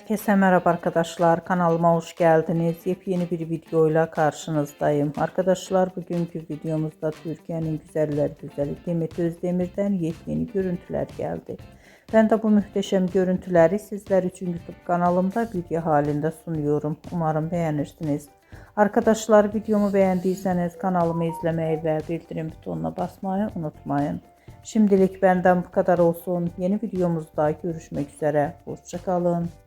Herkese merhaba arkadaşlar, kanalıma hoş geldiniz. Yepyeni bir videoyla karşınızdayım. Arkadaşlar, bugünkü videomuzda Türkiye'nin güzeller güzeli Demet Özdemir'den yepyeni görüntüler geldi. Ben de bu muhteşem görüntüleri sizler için YouTube kanalımda video halinde sunuyorum. Umarım beğenirsiniz. Arkadaşlar, videomu beğendiyseniz kanalımı izlemeyi ve bildirim butonuna basmayı unutmayın. Şimdilik benden bu kadar olsun. Yeni videomuzda görüşmek üzere. Hoşça kalın.